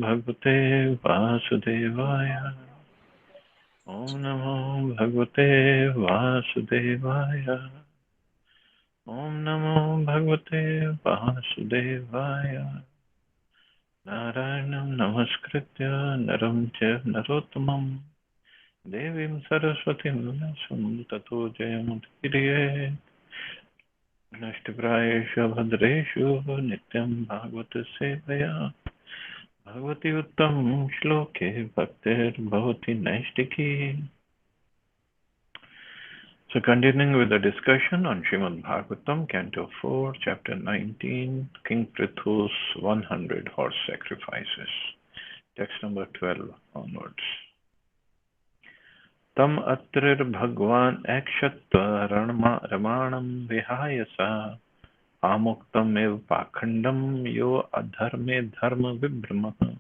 भगवते वासुदेवाय। ओम नमो भगवते वासुदेवाय। ओम नमो भगवते वासुदेवाय। नारायणं नमस्कृत्य नरं च नरोत्तमं देवीं सरस्वतीं व्यासं ततो जयमुदीरये। नष्टप्रायेषु भद्रेषु नित्यं भागवत सेवया भगवती उत्तम श्लोके भक्तिर्भवति नैष्टिकी. So continuing with the discussion on Srimad Bhagavatam, Canto 4, Chapter 19, King Prithu's 100 horse sacrifices. Text number 12 onwards. Tam atrir bhagwan akshatva ramanam vihayasa amuktam ev pakhandam yo adharme dharma vibhramaha.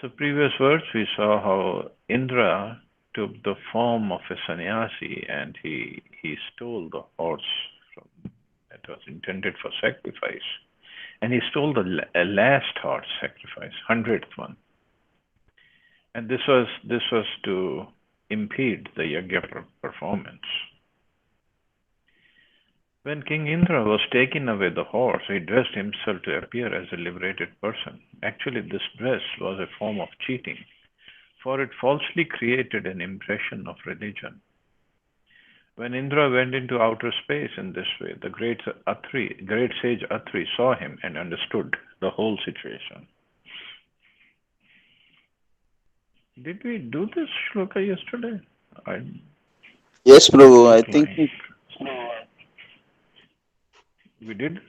So previous verse we saw how Indra took the form of a sannyasi and he stole the horse that was intended for sacrifice. And he stole the last horse sacrifice, 100th one. And this was to impede the yajna performance. When King Indra was taking away the horse, he dressed himself to appear as a liberated person. Actually, this dress was a form of cheating, for it falsely created an impression of religion. When Indra went into outer space in this way, the great sage Atri saw him and understood the whole situation. Did we do this shloka yesterday? Yes, Prabhu. I think we did.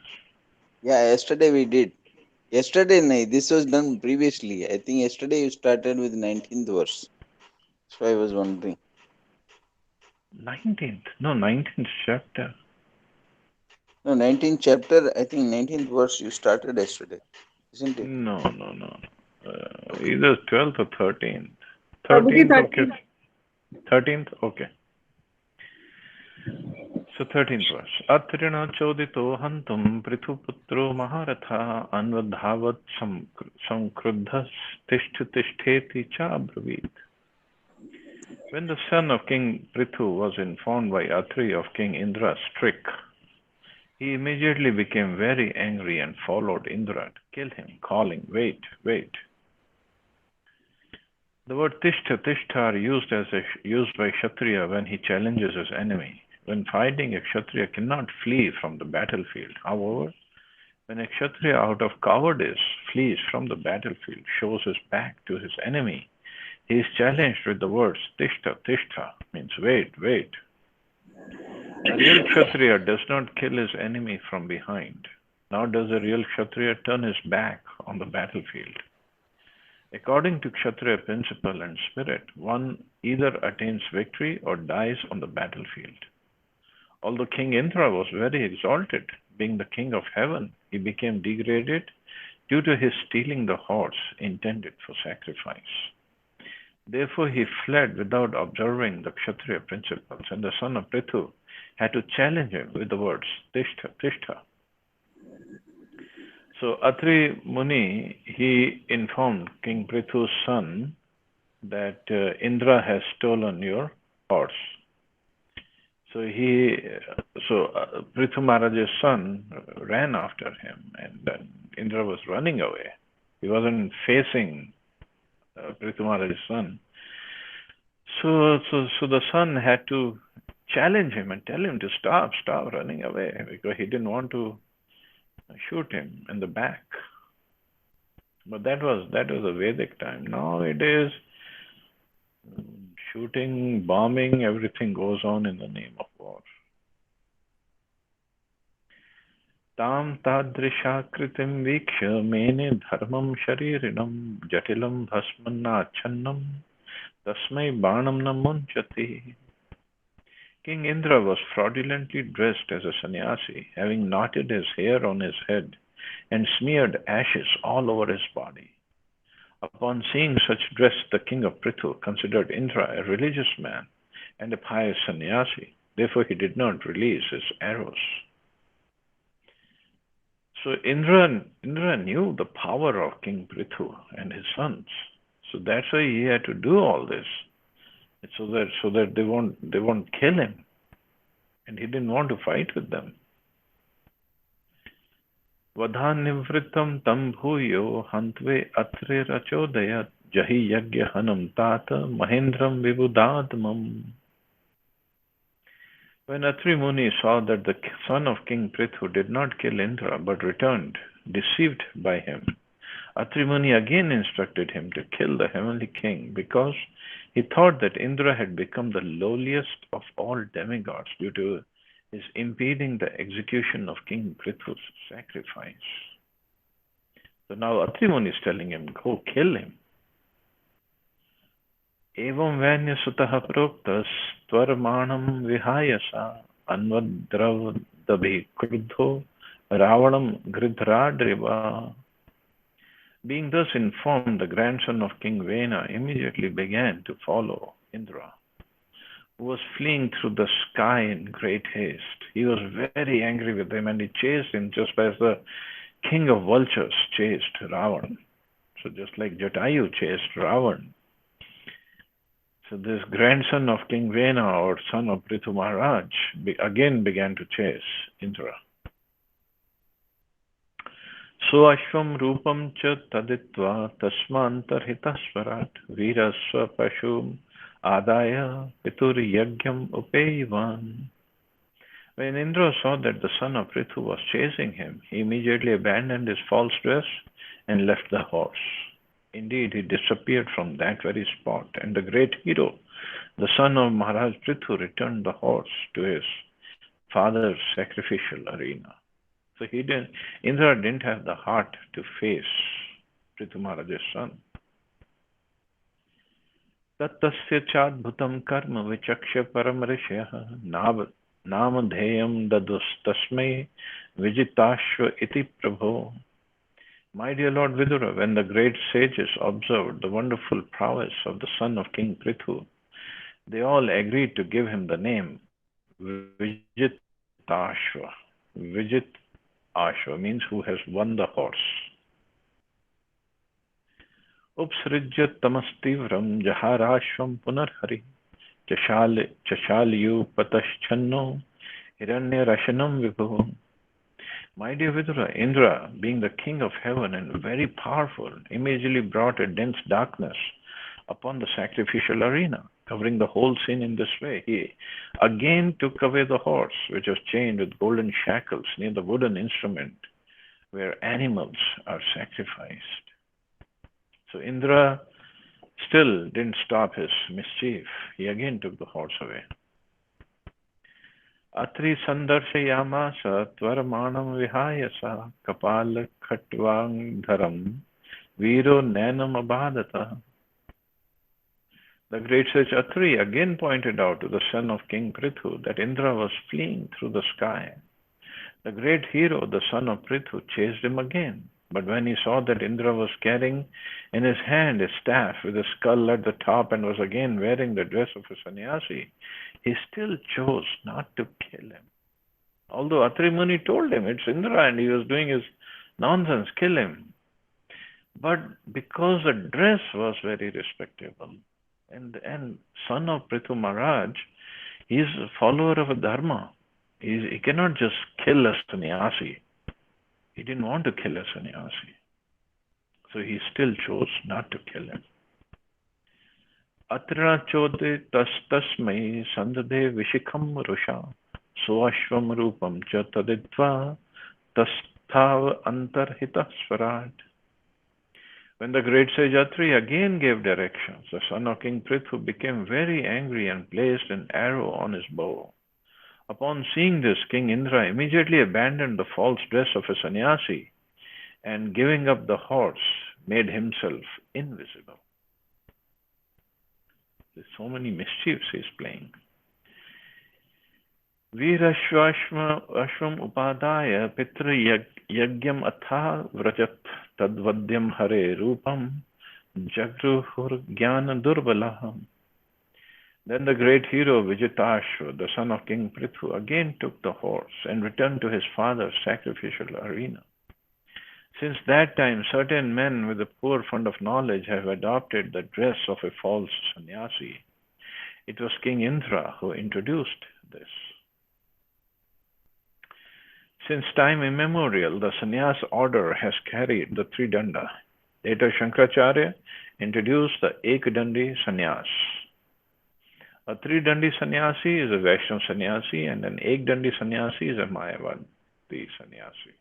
Yeah, yesterday we did. Yesterday, this was done previously. I think yesterday you started with 19th verse. So I was wondering. 19th? No, 19th chapter. No, 19th chapter. I think 19th verse you started yesterday, isn't it? No. Either 12th or 13th. Prabhuji, 13th, okay. 13th, okay. So 13th verse. Atrina chodito hantum prithuputro maharatha anvadhavat samkruddhas tishteti cha abravit. When the son of King Prithu was informed by Atri of King Indra's trick, he immediately became very angry and followed Indra to kill him, calling, "Wait, wait." The word tishtha are used by Kshatriya when he challenges his enemy. When fighting, a Kshatriya cannot flee from the battlefield. However, when a Kshatriya out of cowardice flees from the battlefield, shows his back to his enemy, he is challenged with the words tishtha, means wait, wait. A real Kshatriya does not kill his enemy from behind, nor does a real Kshatriya turn his back on the battlefield. According to Kshatriya principle and spirit, one either attains victory or dies on the battlefield. Although King Indra was very exalted, being the king of heaven, he became degraded due to his stealing the horse intended for sacrifice. Therefore, he fled without observing the Kshatriya principles, and the son of Prithu had to challenge him with the words tishtha. So Atri Muni, he informed King Prithu's son that Indra has stolen your horse. So Prithu Maharaj's son ran after him, and Indra was running away. He wasn't facing Prithu Maharaj's son. So the son had to challenge him and tell him to stop running away, because he didn't want to shoot him in the back. But that was a Vedic time. Now it is shooting, bombing, everything goes on in the name of war. Tam tadrishakritiam viksha mene dharmam sharirinam jatilam bhasmannachannam tasmai banam namunchati. King Indra was fraudulently dressed as a sannyasi, having knotted his hair on his head and smeared ashes all over his body. Upon seeing such dress, the king of Prithu considered Indra a religious man and a pious sannyasi. Therefore, he did not release his arrows. So Indra knew the power of King Prithu and his sons. So that's why he had to do all this, so that they won't kill him, and he didn't want to fight with them. Vadhanivritam tam bhuyo hantve atrirachodayat jahi yagya hanam tata mahendram vibudadmam. When Atri Muni saw that the son of King Prithu did not kill Indra but returned, deceived by him, Atri Muni again instructed him to kill the heavenly king because he thought that Indra had become the lowliest of all demigods due to his impeding the execution of King Prithu's sacrifice. So now Atri Muni is telling him, go kill him. Evam vanya sutah proktas tvarmanam vihayasa anvadravdabhi krudho ravanam gridhradriva. Being thus informed, the grandson of King Vena immediately began to follow Indra, who was fleeing through the sky in great haste. He was very angry with him and he chased him just as the king of vultures chased Ravan. So just like Jatayu chased Ravan. So this grandson of King Vena, or son of Prithu Maharaj, again began to chase Indra. Suashvam rupam cha taditva tasmantarhitasvarat virasva pashum adaya pitur yagyam upeyivan. When Indra saw that the son of Prithu was chasing him, he immediately abandoned his false dress and left the horse. Indeed, he disappeared from that very spot, and the great hero, the son of Maharaj Prithu, returned the horse to his father's sacrificial arena. So Indra didn't have the heart to face Prithu Maharaj's son. Tattasya chadbhutam karma vichaksha param rishya namadheyam dadustasmai vijitashva iti prabho. My dear Lord Vidura, when the great sages observed the wonderful prowess of the son of King Prithu, they all agreed to give him the name Vijitashva. Vijitashva means who has won the horse. Upsrijya tamastivram jaharashvam punarhari chashalyu pataschanno hiranya rashanam vibhu. My dear Vidura, Indra, being the king of heaven and very powerful, immediately brought a dense darkness upon the sacrificial arena, covering the whole scene in this way. He again took away the horse, which was chained with golden shackles near the wooden instrument where animals are sacrificed. So Indra still didn't stop his mischief. He again took the horse away. Atri sandarshayamasa tvarmanam vihayasa kapala khatvang dharam viro nanam abhadata. The great sage Atri again pointed out to the son of King Prithu that Indra was fleeing through the sky. The great hero, the son of Prithu, chased him again. But when he saw that Indra was carrying in his hand a staff with a skull at the top and was again wearing the dress of a sannyasi, he still chose not to kill him. Although Atri Muni told him it's Indra and he was doing his nonsense, kill him. But because the dress was very respectable, and son of Prithu Maharaj, he is a follower of a dharma. He cannot just kill a sannyasi. He didn't want to kill a sannyasi. So he still chose not to kill him. Atra chode tastasmai sandade vishikham rusha suashvam rupam cha taditva tasthav antarhita swarat. When the great sage Atri again gave directions, the son of King Prithu became very angry and placed an arrow on his bow. Upon seeing this, King Indra immediately abandoned the false dress of a sannyasi and, giving up the horse, made himself invisible. There's so many mischiefs he's playing. Virashvashvam upadaya pitra yagyam atha vrajat tadvadyam hare rupam jagruhur jnana durbalaham. Then the great hero Vijitashva, the son of King Prithu, again took the horse and returned to his father's sacrificial arena. Since that time, certain men with a poor fund of knowledge have adopted the dress of a false sannyasi. It was King Indra who introduced this. Since time immemorial, the sannyas order has carried the three danda. Later, Shankaracharya introduced the Ekdandi sannyas. A three-dandi sannyasi is a Vaishnava sannyasi, and an Ekdandi sannyasi is a Mayavadi sannyasi.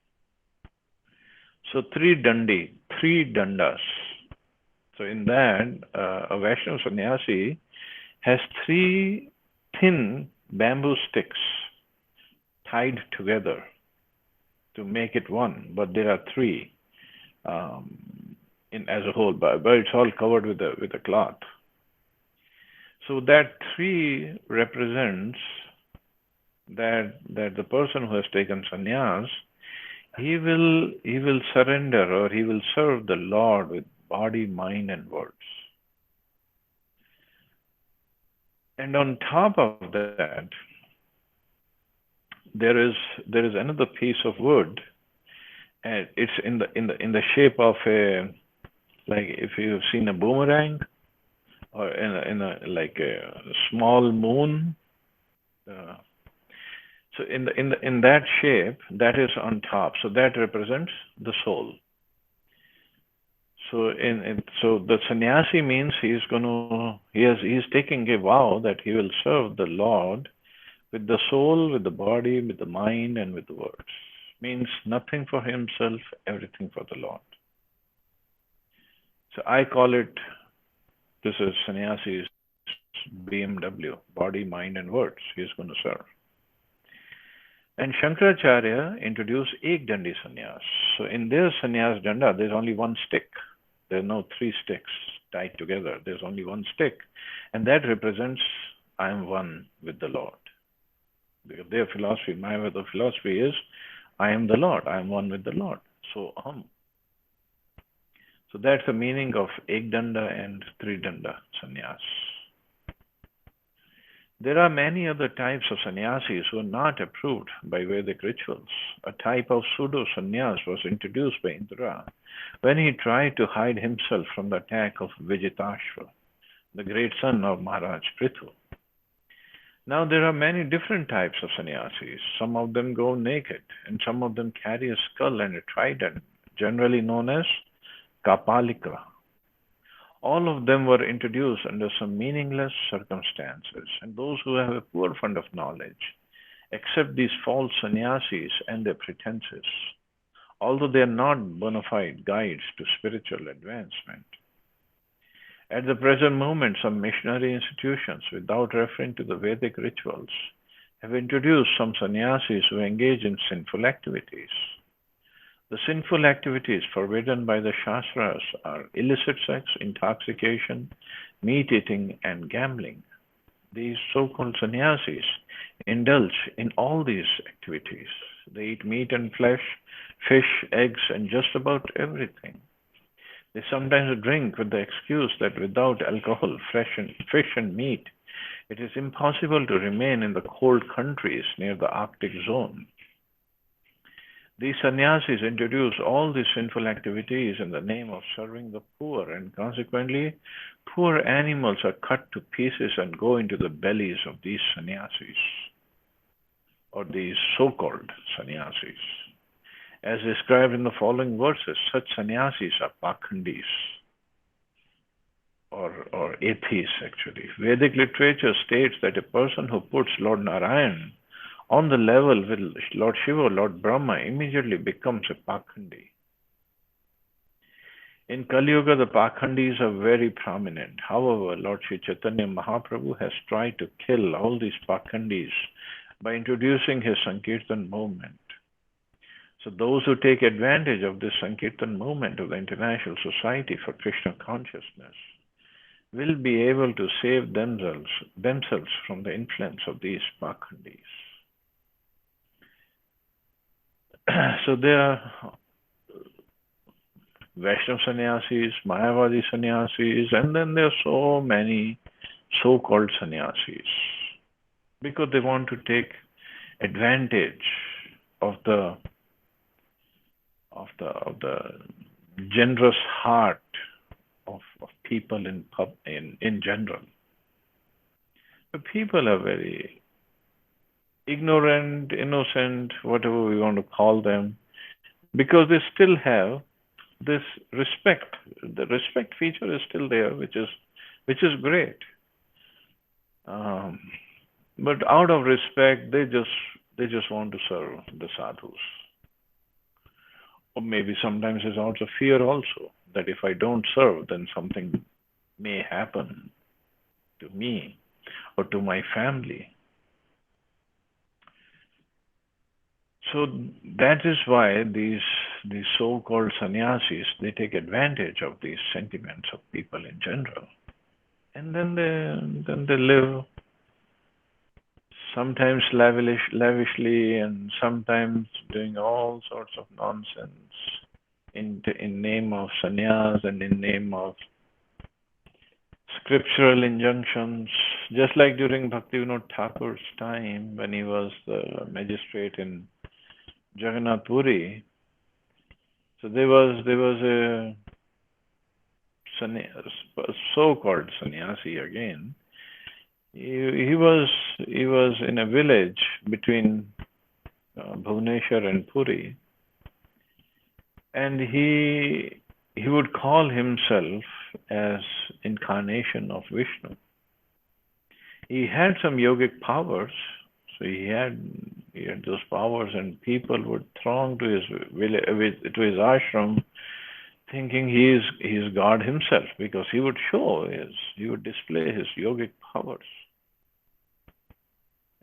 So three dandas. So in that, a Vaishnava sannyasi has three thin bamboo sticks tied together to make it one, but there are three as a whole, but it's all covered with a cloth. So that three represents that the person who has taken sannyas, he will surrender, or he will serve the Lord with body, mind, and words. And on top of that, there is another piece of wood, and it's in the shape of a, like if you've seen a boomerang, or in a like a small moon. So in that shape, that is on top. So that represents the soul. So so the sannyasi means he's taking a vow that he will serve the Lord with the soul, with the body, with the mind, and with the words. Means nothing for himself, everything for the Lord. So I call it, this is sannyasi's BMW, body, mind, and words. He's going to serve. And Shankaracharya introduced Ekdandi sannyas. So in their sannyas danda, there's only one stick. There are no three sticks tied together. There's only one stick. And that represents, I am one with the Lord. Because their philosophy, Mayavada philosophy is, I am the Lord. I am one with the Lord. So So that's the meaning of Ekdanda and Tridanda sannyas. There are many other types of sannyasis who are not approved by Vedic rituals. A type of pseudo-sannyas was introduced by Indra when he tried to hide himself from the attack of Vijitashva, the great son of Maharaj Prithu. Now there are many different types of sannyasis. Some of them go naked, and some of them carry a skull and a trident, generally known as Kapalika. All of them were introduced under some meaningless circumstances, and those who have a poor fund of knowledge accept these false sannyasis and their pretenses, although they are not bona fide guides to spiritual advancement. At the present moment, some missionary institutions, without referring to the Vedic rituals, have introduced some sannyasis who engage in sinful activities. The sinful activities forbidden by the Shastras are illicit sex, intoxication, meat eating, and gambling. These so-called sannyasis indulge in all these activities. They eat meat and flesh, fish, eggs, and just about everything. They sometimes drink with the excuse that without alcohol, fish and meat, it is impossible to remain in the cold countries near the Arctic zone. These sannyasis introduce all these sinful activities in the name of serving the poor, and consequently, poor animals are cut to pieces and go into the bellies of these sannyasis, or these so-called sannyasis. As described in the following verses, such sannyasis are pakhandis, or atheists actually. Vedic literature states that a person who puts Lord Narayan on the level with Lord Shiva or Lord Brahma immediately becomes a pakhandi. In Kali Yuga, the pakhandis are very prominent. However, Lord Sri Chaitanya Mahaprabhu has tried to kill all these pakhandis by introducing his Sankirtan movement. So those who take advantage of this Sankirtan movement of the International Society for Krishna Consciousness will be able to save themselves from the influence of these pakhandis. So there are Vaishnava sannyasis, Mayavadi sannyasis, and then there are so many so-called sannyasis because they want to take advantage of the of the generous heart of people in general. The people are very ignorant, innocent, whatever we want to call them, because they still have this respect. The respect feature is still there, which is great. Um, but out of respect, they just want to serve the sadhus. Or maybe sometimes it's also fear also that if I don't serve, then something may happen to me or to my family. So that is why these so-called sannyasis, they take advantage of these sentiments of people in general, and then they live sometimes lavishly and sometimes doing all sorts of nonsense in name of sannyas and in name of scriptural injunctions, just like during Bhaktivinoda Thakur's time when he was the magistrate in Jagannath Puri. So there was a so-called sannyasi again. He was in a village between Bhubaneswar and Puri, and he would call himself as incarnation of Vishnu. He had some yogic powers, so he had those powers, and people would throng to his ashram, thinking he is God himself, because he would display his yogic powers,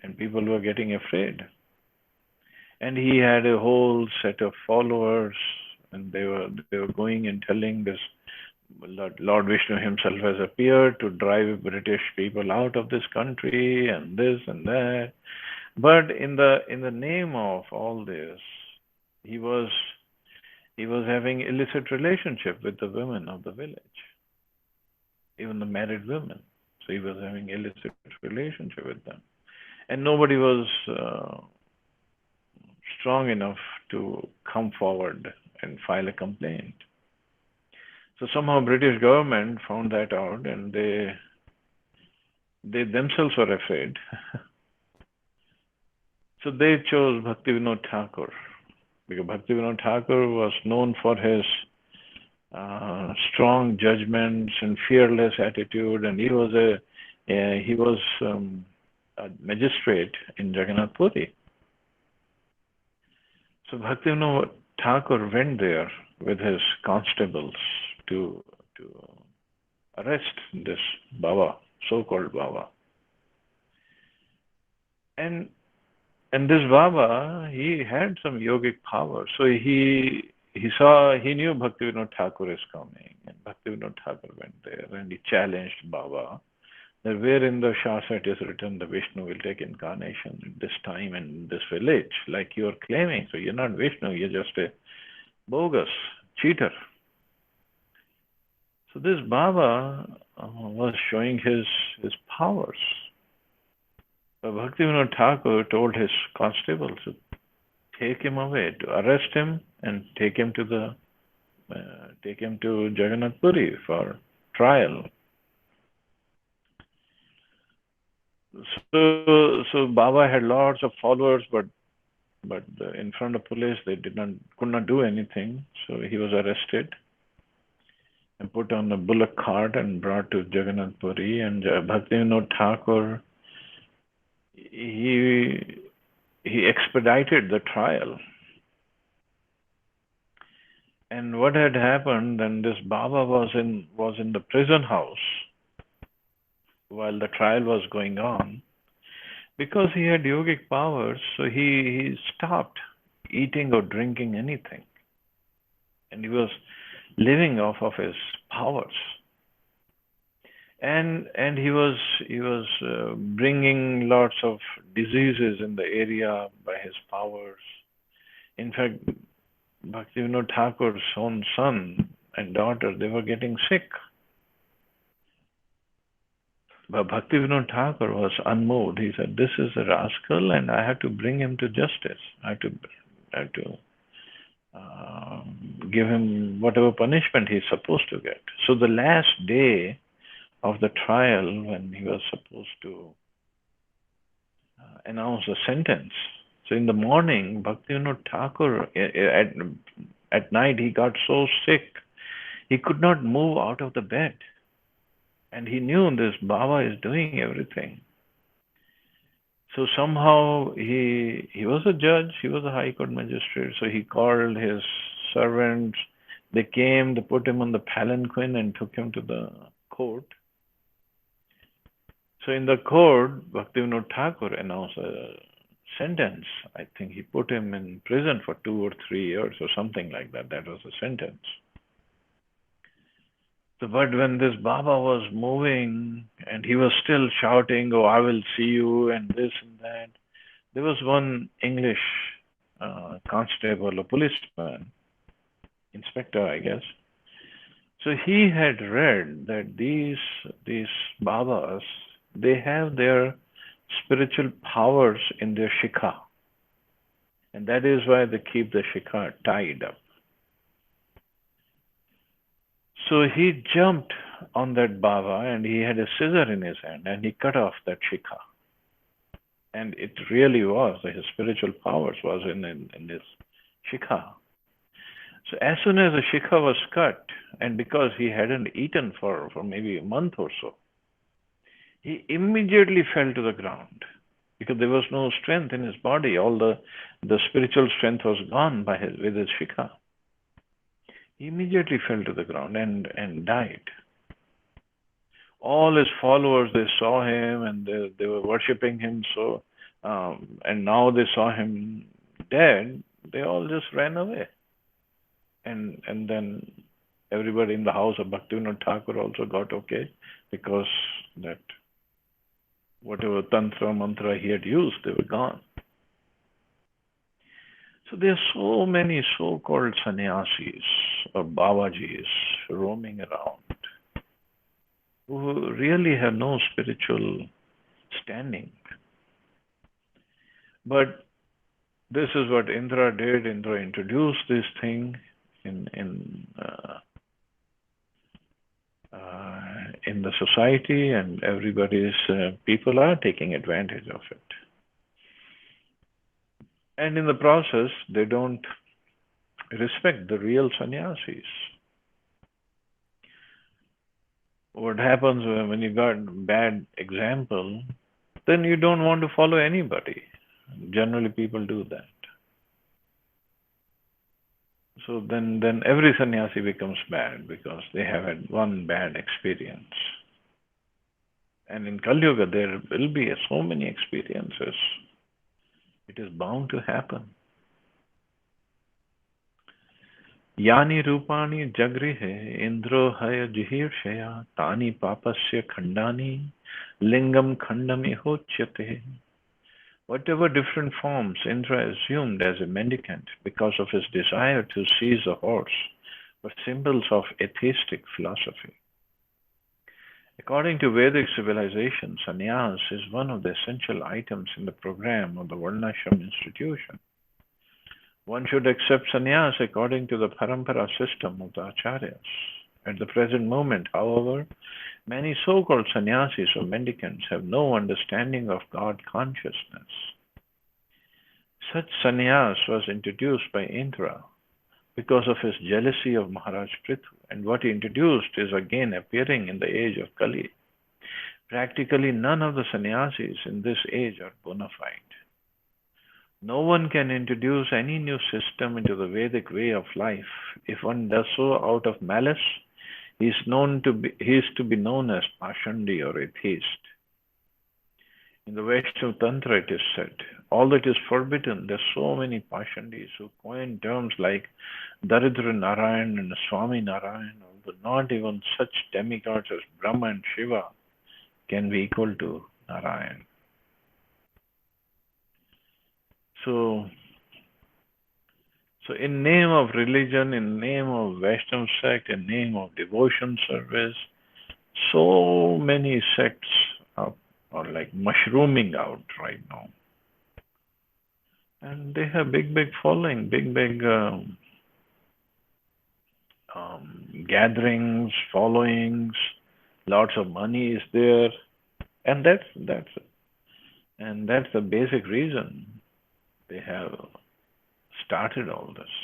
and people were getting afraid. And he had a whole set of followers, and they were going and telling this Lord Vishnu himself has appeared to drive British people out of this country and this and that. But in the name of all this, he was having illicit relationship with the women of the village, even the married women. So he was having illicit relationship with them, and nobody was strong enough to come forward and file a complaint. So somehow British government found that out, and they themselves were afraid. So they chose Bhaktivinoda Thakur, because Bhaktivinoda Thakur was known for his strong judgments and fearless attitude, and he was a magistrate in Jagannath Puri. So Bhaktivinoda Thakur went there with his constables to arrest this Baba, so-called Baba. And this Baba, he had some yogic power. So he knew Bhaktivinoda Thakur is coming, and Bhaktivinoda Thakur went there and he challenged Baba that where in the Shastra it is written the Vishnu will take incarnation at this time and in this village, like you are claiming. So you're not Vishnu, you're just a bogus cheater. So this Baba was showing his powers. But Bhaktivinoda Thakur told his constables to take him away, to arrest him and take him to Jagannath Puri for trial. So Baba had lots of followers, but in front of police they could not do anything. So he was arrested and put on a bullock cart and brought to Jagannath Puri. And Bhaktivinoda Thakur, he expedited the trial. And what had happened, then this Baba was in the prison house while the trial was going on. Because he had yogic powers, so he stopped eating or drinking anything. And he was living off of his powers. And he was bringing lots of diseases in the area by his powers. In fact, Bhaktivinoda Thakur's own son and daughter, they were getting sick. But Bhaktivinoda Thakur was unmoved. He said, "This is a rascal, and I have to bring him to justice. I have to give him whatever punishment he's supposed to get. So the last day of the trial, when he was supposed to announce the sentence, so in the morning, Bhaktivinoda Thakur, at night, he got so sick, he could not move out of the bed. And he knew this Baba is doing everything. So somehow he was a judge, he was a high court magistrate, so he called his servants. They came, they put him on the palanquin and took him to the court. So in the court, Bhaktivinoda Thakur announced a sentence. I think he put him in prison for 2 or 3 years or something like that. That was the sentence. So, but when this Baba was moving and he was still shouting, "Oh, I will see you," and this and that, there was one English constable, a policeman, inspector, I guess. So he had read that these Babas, they have their spiritual powers in their shikha, and that is why they keep the shikha tied up. So he jumped on that Baba and he had a scissor in his hand and he cut off that shikha. And it really was, his spiritual powers was in this shikha. So as soon as the shikha was cut, and because he hadn't eaten for maybe a month or so, he immediately fell to the ground because there was no strength in his body. All the spiritual strength was gone with his shikha. He immediately fell to the ground and died. All his followers, they saw him and they were worshipping him. So, and now they saw him dead. They all just ran away. And then everybody in the house of Bhaktivinoda Thakur also got okay, because that whatever tantra mantra he had used, they were gone. So there are so many so-called sannyasis or Babajis roaming around who really have no spiritual standing. But this is what Indra did. Indra introduced this thing in the society, and everybody's people are taking advantage of it. And in the process, they don't respect the real sannyasis. What happens when you got bad example, then you don't want to follow anybody. Generally, people do that. So then every sannyasi becomes bad because they have had one bad experience. And in Kali Yuga, there will be so many experiences. It is bound to happen. Yani rupani jagrihe indro haya jihirshaya tani papasya khandani lingam khandami hochyate. Whatever different forms Indra assumed as a mendicant because of his desire to seize a horse were symbols of atheistic philosophy. According to Vedic civilization, sannyas is one of the essential items in the program of the Varnashram institution. One should accept sannyas according to the parampara system of the acharyas. At the present moment, however, many so-called sannyasis or mendicants have no understanding of God consciousness. Such sannyas was introduced by Indra because of his jealousy of Maharaj Prithu, and what he introduced is again appearing in the age of Kali. Practically none of the sannyasis in this age are bona fide. No one can introduce any new system into the Vedic way of life. If one does so out of malice, he is to be known as Pashandi or atheist. In the Vaishnava Tantra it is said, all that is forbidden, there are so many Pashandis who coin terms like Daridra Narayan and Swami Narayan, although not even such demigods as Brahma and Shiva can be equal to Narayan. So in name of religion, in name of Vaishnava sect, in name of devotion service, so many sects are like mushrooming out right now. And they have big following, big gatherings, followings, lots of money is there, and that's the basic reason they have started all this.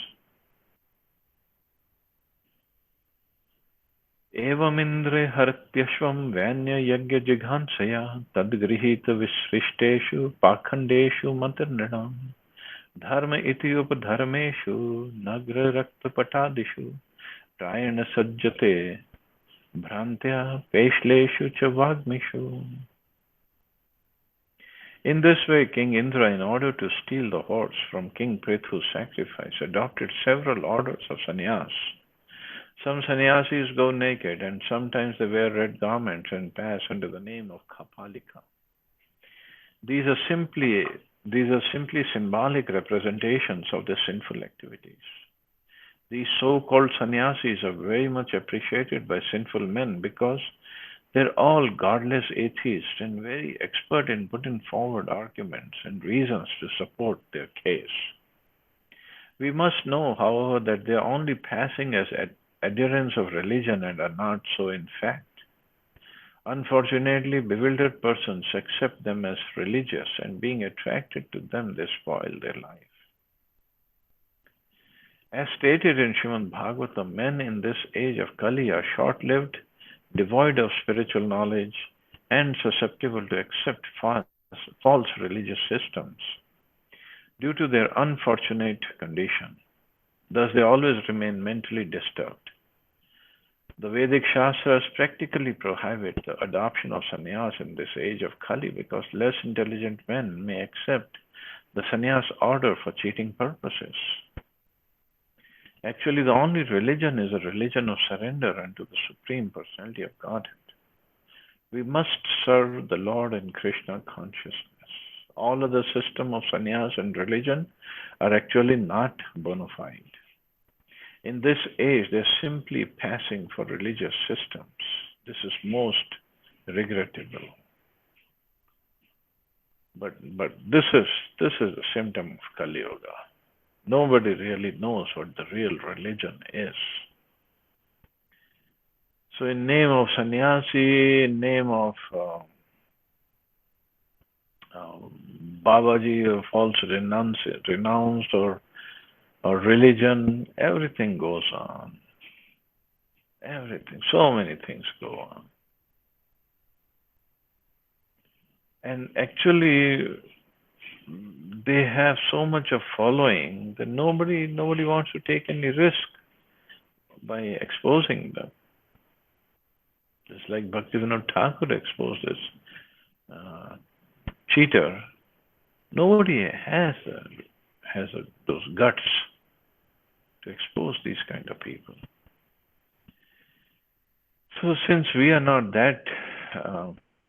एवमिन्द्रे हरत्यश्वं वैन्ययज्ञजिघांसया तद्गृहीतविसृष्टेषु पाखण्डेषु मतनृणाम् धर्म इति उपधर्मेषु नग्ररक्तपटादिषु प्रायेण सज्जते भ्रान्त्या पेश्लेषु च वाग्मिषु. In this way, King Indra, in order to steal the horse from King Prithu's sacrifice, adopted several orders of sannyas. Some sannyasis go naked, and sometimes they wear red garments and pass under the name of Kapalika. These are simply symbolic representations of the sinful activities. These so-called sannyasis are very much appreciated by sinful men because they're all godless atheists and very expert in putting forward arguments and reasons to support their case. We must know, however, that they are only passing as adherents of religion and are not so in fact. Unfortunately, bewildered persons accept them as religious, and being attracted to them, they spoil their life. As stated in Srimad Bhagavatam, men in this age of Kali are short-lived, devoid of spiritual knowledge, and susceptible to accept false religious systems due to their unfortunate condition. Thus, they always remain mentally disturbed. The Vedic Shastras practically prohibit the adoption of sannyas in this age of Kali because less intelligent men may accept the sannyas order for cheating purposes. Actually, the only religion is a religion of surrender unto the Supreme Personality of Godhead. We must serve the Lord in Krishna consciousness. All other system of sannyas and religion are actually not bona fide. In this age, they're simply passing for religious systems. This is most regrettable. But this is a symptom of Kali Yuga. Nobody really knows what the real religion is. So in name of sannyasi, in name of Babaji, or false renounced or religion, everything goes on. Everything. So many things go on. And actually, they have so much of following that nobody wants to take any risk by exposing them. Just like Bhaktivinoda Thakur exposed this cheater, nobody has those guts to expose these kind of people. So since we are not that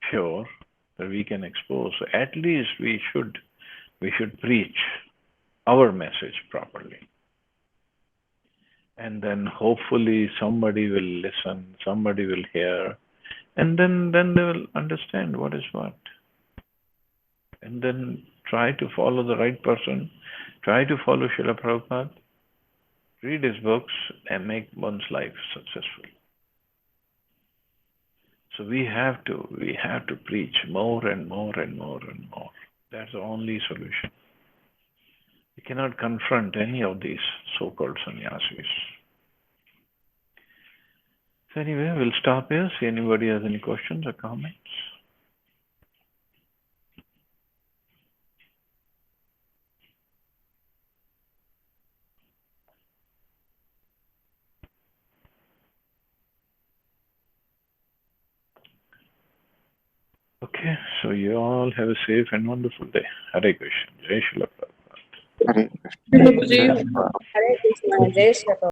pure that we can expose, at least we should preach our message properly. And then hopefully somebody will listen, somebody will hear, and then they will understand what is what. And then try to follow the right person, try to follow Srila Prabhupada, read his books, and make one's life successful. So we have to preach more and more and more and more. That's the only solution. We cannot confront any of these so-called sannyasis. So anyway, we'll stop here. See anybody has any questions or comments? Okay, so you all have a safe and wonderful day. Hare Krishna. Jai Srila Prabhupada. Hare Krishna. Hare Krishna, Jai Shri Krishna.